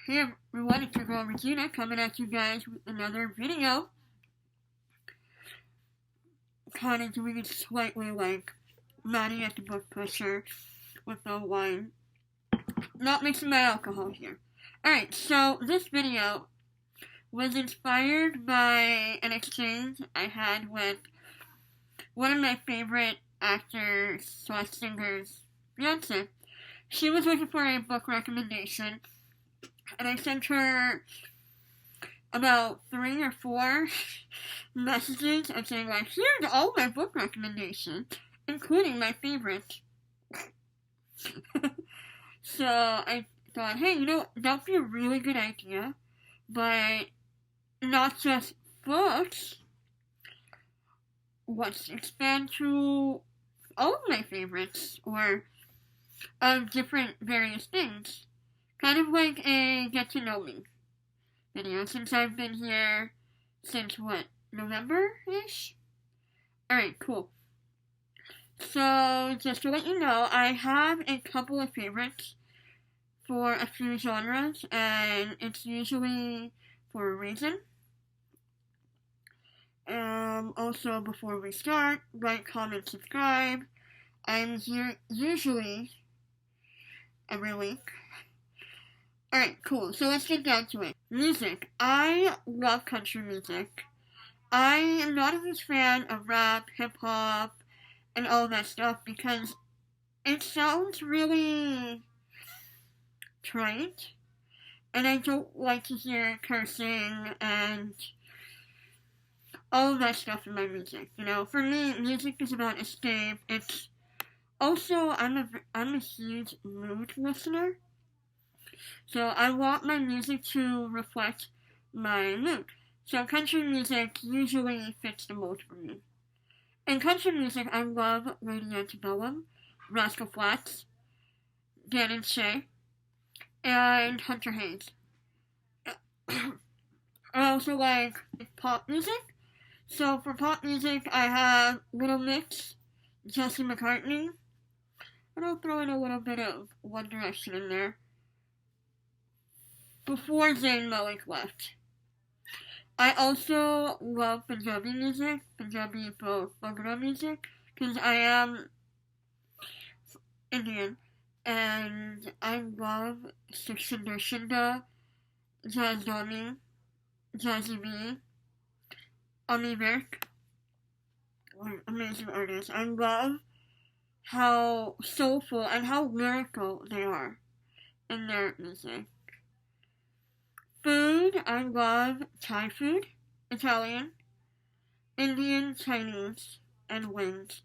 Hey everyone, it's your girl Regina coming at you guys with another video. Kind of doing it slightly like Maddie at the book pusher with no wine. Not mixing my alcohol here. Alright, so this video was inspired by an exchange I had with one of my favorite actors slash singers, Beyonce. She was looking for a book recommendation, and I sent her about 3 or 4 messages of saying like, here's all my book recommendations, including my favorites. So I thought, hey, that'd be a really good idea, but not just books. Let's expand to all of my favorites, or of different various things. Kind of like a get to know me video, since I've been here since November-ish? Alright, cool. So, just to let you know, I have a couple of favorites for a few genres, and it's usually for a reason. Also, before we start, like, comment, subscribe. I'm here usually every week. Alright, cool. So let's get down to it. Music. I love country music. I am not a huge fan of rap, hip-hop, and all that stuff because it sounds really trite, and I don't like to hear cursing and all of that stuff in my music. For me, music is about escape. It's also, I'm a huge mood listener. So I want my music to reflect my mood. So country music usually fits the mold for me. In country music, I love Lady Antebellum, Rascal Flatts, Dan and Shay, and Hunter Hayes. I also like pop music. So for pop music, I have Little Mix, Jesse McCartney, and I'll throw in a little bit of One Direction in there. Before Zayn Malik left. I also love Punjabi music, Punjabi Bhangra music, because I am Indian, and I love Sukhinder Shinda, Jazdani, Jazzy B, Ami Virk, amazing artists. I love how soulful and how lyrical they are in their music. Food, I love Thai food, Italian, Indian, Chinese, and wings.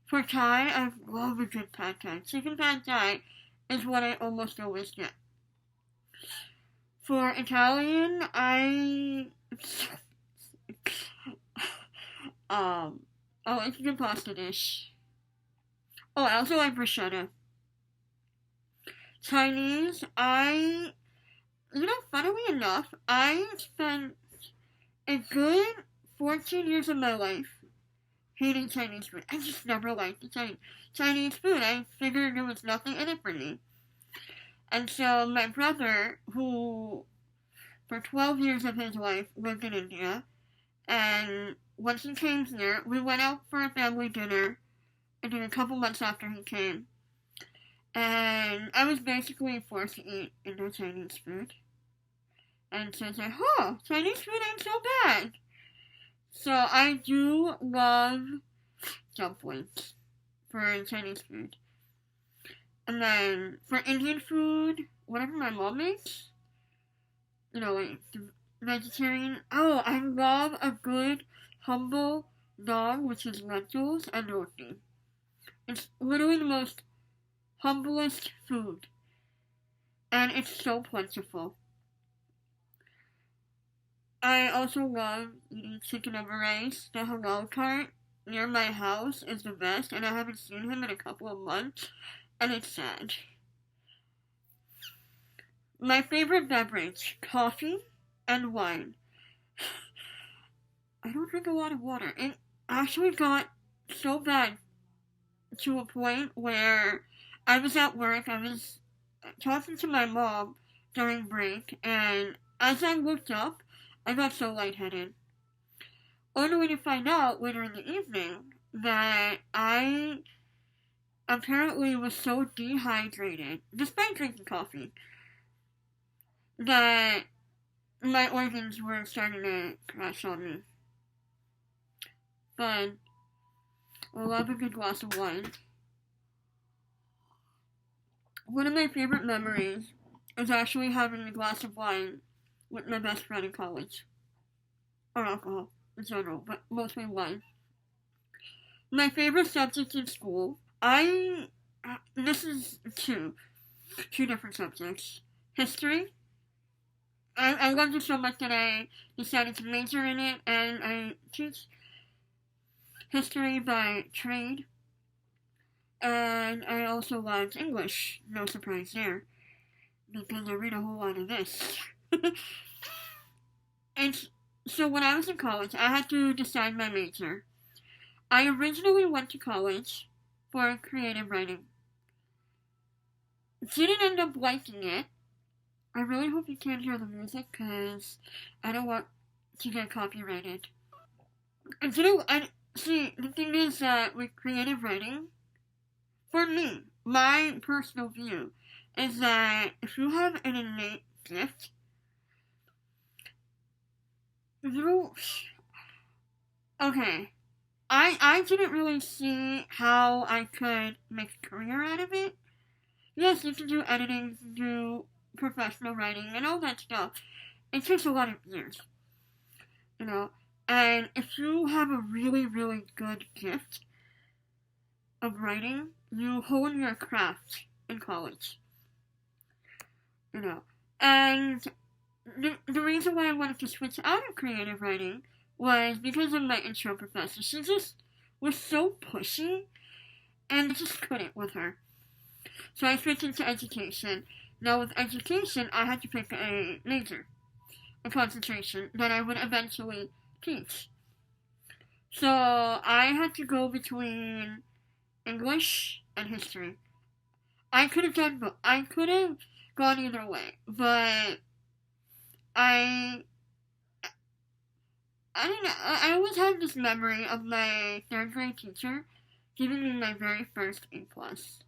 For Thai, I love a good pad thai. Chicken pad thai is what I almost always get. For Italian, it's a good pasta dish. Oh, I also like bruschetta. Chinese, funnily enough, I spent a good 14 years of my life hating Chinese food. I just never liked the Chinese food. I figured there was nothing in it for me. And so my brother, who for 12 years of his life lived in India, and once he came here, we went out for a family dinner, and then a couple months after he came. And I was basically forced to eat Indo Chinese food. And so I said, Chinese food ain't so bad. So I do love dumplings for Chinese food. And then for Indian food, whatever my mom makes, like vegetarian. Oh, I love a good humble dal, which is lentils and roti. It's literally the most humblest food. And it's so plentiful. I also love eating chicken over rice. The halal cart near my house is the best, and I haven't seen him in a couple of months, and it's sad. My favorite beverage, coffee and wine. I don't drink a lot of water. It actually got so bad to a point where I was at work, I was talking to my mom, during break, and as I looked up, I got so lightheaded. Only to find out later in the evening that I apparently was so dehydrated, despite drinking coffee, that my organs were starting to crash on me. But I love a good glass of wine. One of my favorite memories is actually having a glass of wine with my best friend in college. Or alcohol in general, but mostly wine. My favorite subject in school, this is two different subjects. History. I loved it so much that I decided to major in it, and I teach history by trade. And I also loved English, no surprise there, because I read a whole lot of this. And so when I was in college, I had to decide my major. I originally went to college for creative writing. Didn't end up liking it. I really hope you can't hear the music because I don't want to get copyrighted. And see, the thing is that with creative writing, for me, my personal view is that if you have an innate gift, okay, I didn't really see how I could make a career out of it. Yes, you can do editing, you can do professional writing, and all that stuff. It takes a lot of years, you know. And if you have a really, really good gift of writing, you hone your craft in college, you know. And the reason why I wanted to switch out of creative writing was because of my intro professor. She just was so pushy, and I just couldn't with her. So I switched into education. Now with education, I had to pick a major, a concentration, that I would eventually teach. So I had to go between English and history. I could have done both. I could have gone either way, but I don't know. I always have this memory of my third grade teacher giving me my very first A plus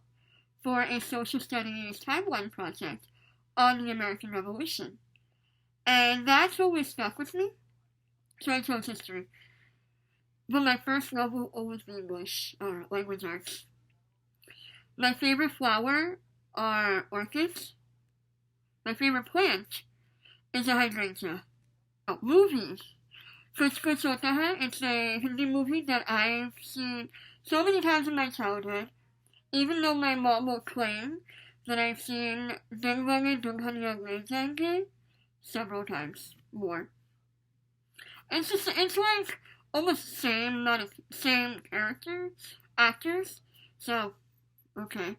for a social studies timeline project on the American Revolution. And that's always stuck with me. So I chose history. But my first love will always be English or language arts. My favorite flower are orchids. My favorite plant is a hydrangea. Oh, movies. Kuch Kuch Hota Hai, it's a Hindi movie that I've seen so many times in my childhood, even though my mom will claim that I've seen Dil Wale Dulhaniya Le Jayenge several times more. It's like almost same actors. So, okay.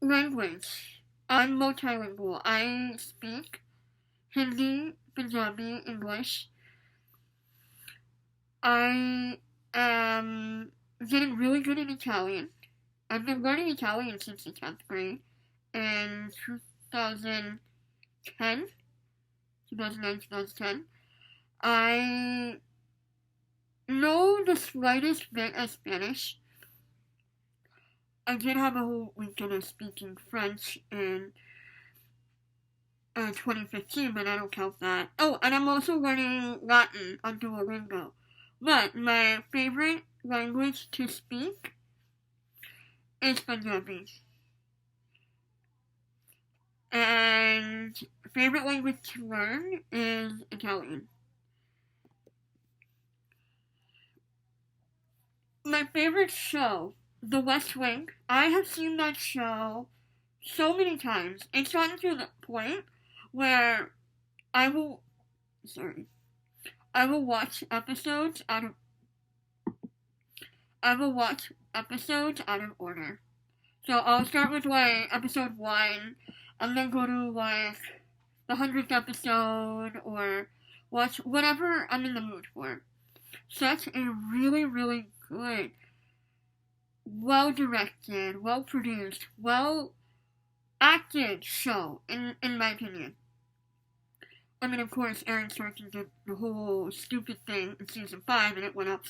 Language. I'm multilingual. I speak Hindi, Punjabi, English. I am getting really good at Italian. I've been learning Italian since the 10th grade in 2010, 2010. I know the slightest bit of Spanish. I did have a whole weekend of speaking French in 2015, but I don't count that. Oh, and I'm also learning Latin on Duolingo. But my favorite language to speak is Punjabi. And favorite language to learn is Italian. My favorite show, The West Wing. I have seen that show so many times. It's gotten to the point where I will watch episodes out of order. So I'll start with like episode 1 and then go to like the 100th episode or watch whatever I'm in the mood for. Such a really, really good, well directed, well produced, well acted show, in my opinion. I mean, of course, Aaron Sorkin did the whole stupid thing in season 5, and it went up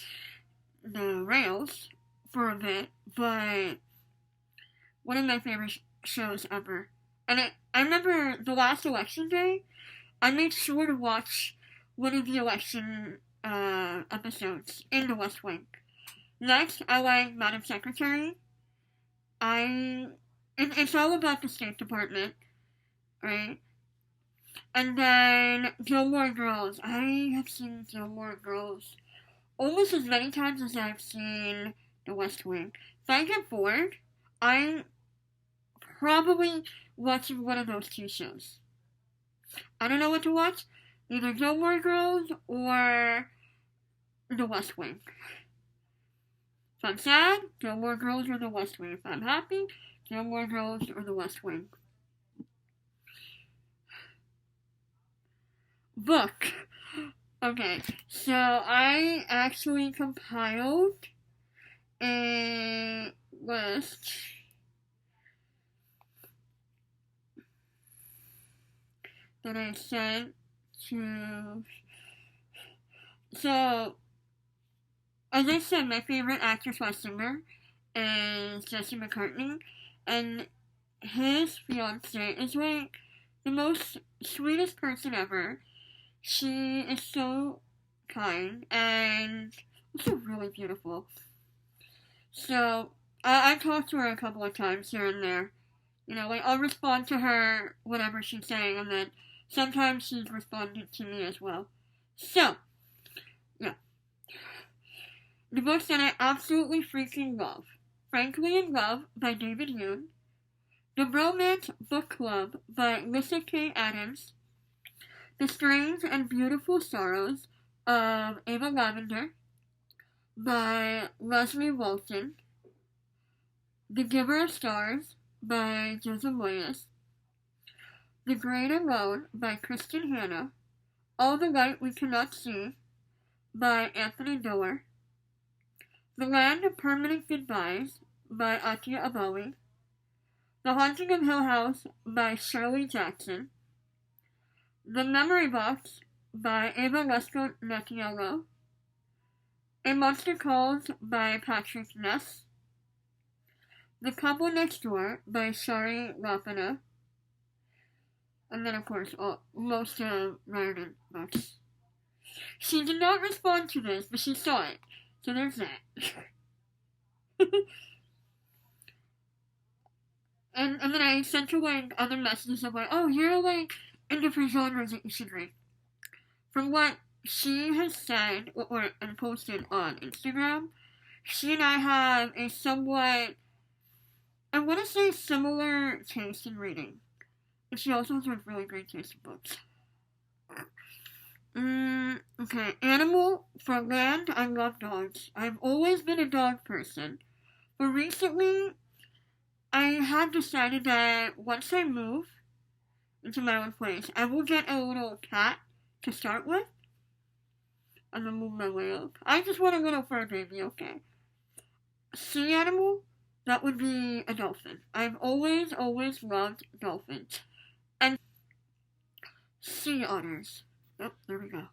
the rails for a bit, but one of my favorite shows ever. And I remember the last election day, I made sure to watch one of the election episodes in the West Wing. Next, I like Madam Secretary. It's all about the State Department, right? And then Gilmore Girls. I have seen Gilmore Girls almost as many times as I've seen The West Wing. If I get bored, I'm probably watching one of those two shows. I don't know what to watch. Either Gilmore Girls or The West Wing. If I'm sad, Gilmore Girls or The West Wing. If I'm happy, Gilmore Girls or The West Wing. Book. Okay, so I actually compiled a list that I sent to. So, as I said, my favorite actor/singer is Jesse McCartney, and his fiance is like the most sweetest person ever. She is so kind and also really beautiful. So, I talked to her a couple of times here and there. You know, like, I'll respond to her whatever she's saying, and then sometimes she's responded to me as well. So, yeah. The books that I absolutely freaking love. Frankly in Love by David Yoon. The Romance Book Club by Lyssa Kay Adams. The Strange and Beautiful Sorrows of Ava Lavender by Leslie Walton. The Giver of Stars by Joseph Moyes. The Great Alone by Kristen Hanna. All the Light We Cannot See by Anthony Doerr. The Land of Permanent Goodbyes by Atia Abawi. The Haunting of Hill House by Shirley Jackson. The Memory Box by Ava Lesko Nettiello. A Monster Calls by Patrick Ness. The Couple Next Door by Shari Lapina. And then, of course, most of Riordan books. She did not respond to this, but she saw it. So there's that. and then I sent her, like, other messages of, like, oh, here are, like, in different genres that you should read. From what she has said and posted on Instagram, she and I have a somewhat, I want to say, similar taste in reading. And she also has a really great taste in books. Okay. Animal. For land, I love dogs. I've always been a dog person. But recently, I have decided that once I move into my own place, I will get a little cat to start with. And then move my way up. I just want a little fur baby, okay? Sea animal, that would be a dolphin. I've always loved dolphins. And sea otters. Oh, there we go.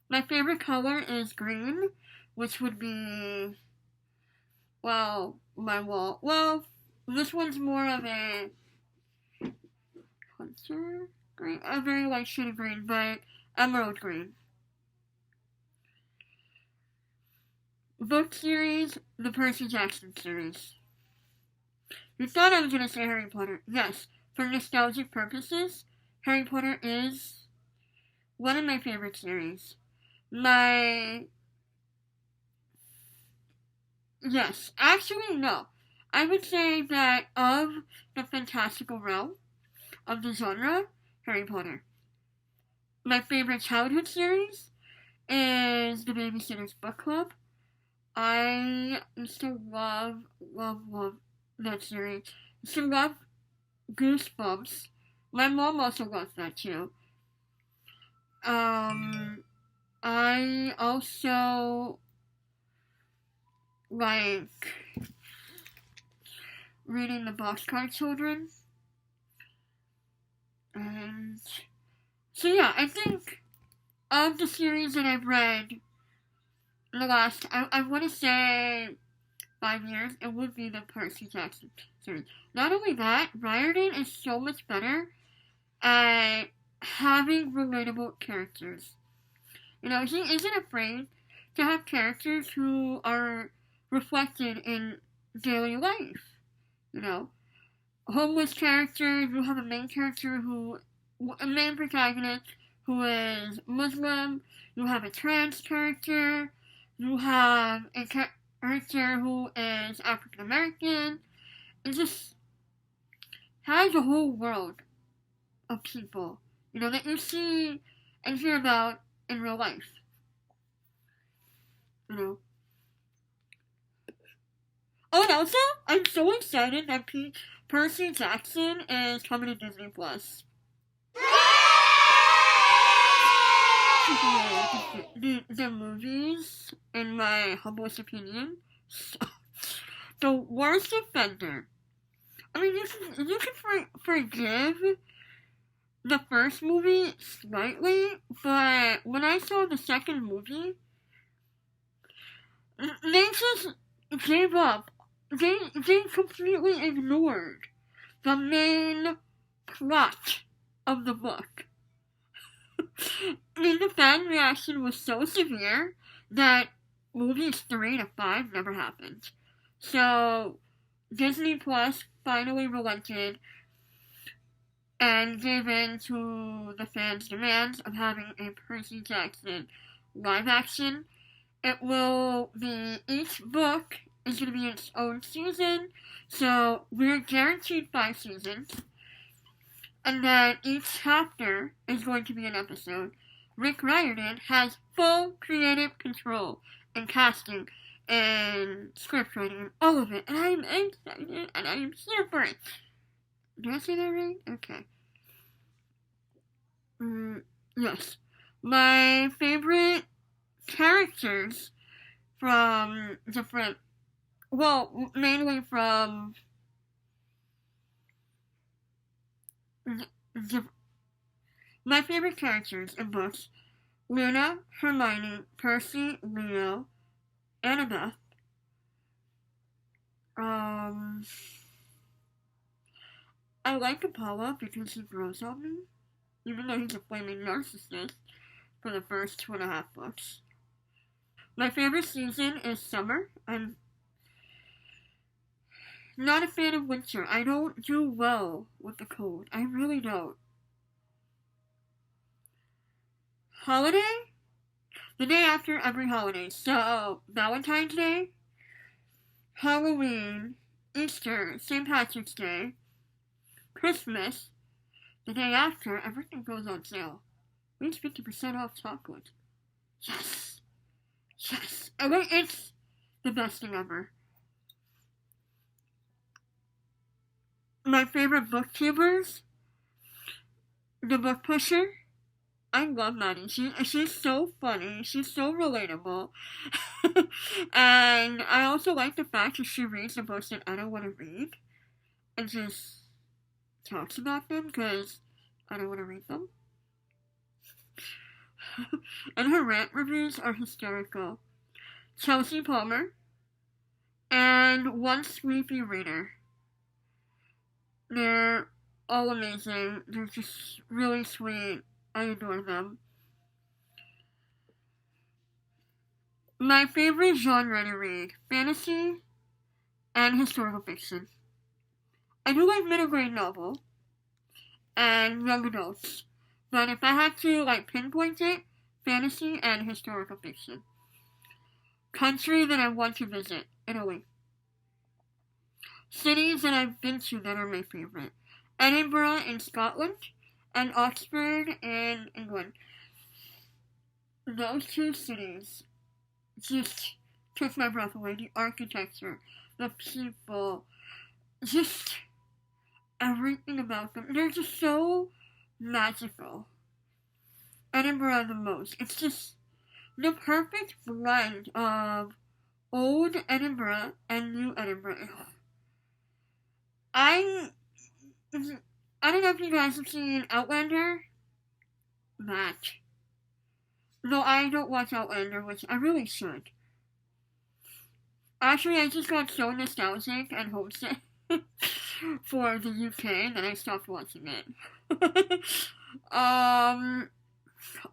My favorite color is green, which would be, well, my wall. Well, this one's more of a hunter green, a very light shade of green, but emerald green. Book series, the Percy Jackson series. You thought I was going to say Harry Potter. Yes, for nostalgic purposes, Harry Potter is one of my favorite series. Yes, actually, no. I would say that of the fantastical realm of the genre, Harry Potter. My favorite childhood series is The Babysitter's Book Club. I used to love that series. I used to love Goosebumps. My mom also loves that too. I also like reading the Boxcar Children. And so yeah, I think of the series that I've read in the last, I want to say 5 years, it would be the Percy Jackson series. Not only that, Riordan is so much better at having relatable characters. You know, he isn't afraid to have characters who are reflected in daily life. You know, homeless characters, you have a main character who, a main protagonist who is Muslim, you have a trans character, you have a character who is African American. It just has a whole world of people, you know, that you see and hear about in real life, you know. Oh, and also, I'm so excited that Percy Jackson is coming to Disney Plus. The movies, in my humblest opinion, the worst offender. I mean, you can forgive the first movie slightly, but when I saw the second movie, they just gave up. They completely ignored the main plot of the book. I mean, the fan reaction was so severe that movies 3 to 5 never happened. So, Disney Plus finally relented and gave in to the fans' demands of having a Percy Jackson live action. It will be, each book is going to be its own season, so we're guaranteed 5 seasons. And then each chapter is going to be an episode. Rick Riordan has full creative control in casting and script writing and all of it. And I'm excited and I'm here for it. Did I say that right? Okay. Yes. My favorite characters from different, well, mainly from my favorite characters in books: Luna, Hermione, Percy, Leo, Annabeth. I like Apollo because he grows on me, even though he's a flaming narcissist for the first 2.5 books. My favorite season is summer. I'm not a fan of winter. I don't do well with the cold. I really don't. Holiday? The day after every holiday. So, Valentine's Day, Halloween, Easter, St. Patrick's Day, Christmas. The day after, everything goes on sale. We get 50% off chocolate. Yes! Yes! I mean, it's the best thing ever. My favorite booktubers, the book pusher. I love Maddie. She's so funny. She's so relatable. And I also like the fact that she reads the books that I don't want to read and just talks about them because I don't want to read them. And her rant reviews are hysterical. Chelsea Palmer and One Sleepy Reader. They're all amazing. They're just really sweet. I adore them. My favorite genre to read: fantasy and historical fiction. I do like middle grade novel and young adults, but if I had to pinpoint it, fantasy and historical fiction. Country that I want to visit: Italy. Cities that I've been to that are my favorite: Edinburgh in Scotland and Oxford in England. Those 2 cities just took my breath away. The architecture, the people, just everything about them. They're just so magical. Edinburgh the most. It's just the perfect blend of old Edinburgh and new Edinburgh. I I don't know if you guys have seen Outlander. That. No, I don't watch Outlander, which I really should. Actually, I just got so nostalgic and homesick for the UK that I stopped watching it.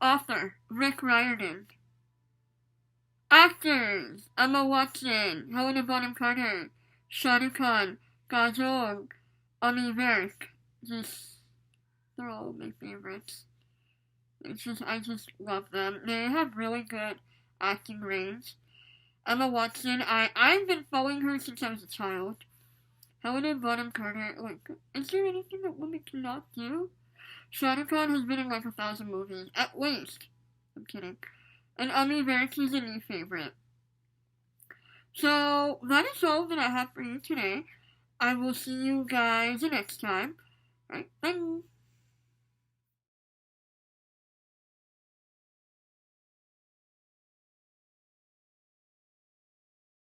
Author Rick Riordan. Actors Emma Watson, Helena Bonham Carter, Shah Rukh Khan, Kajol, Ami Virk. They're all my favorites. I just love them. They have really good acting range. Emma Watson, I've been following her since I was a child. Helena Bonham Carter, is there anything that women cannot do? Shah Rukh Khan has been in 1,000 movies, at least. I'm kidding. And Ami Virk is a new favorite. So, that is all that I have for you today. I will see you guys next time. Alright, bye!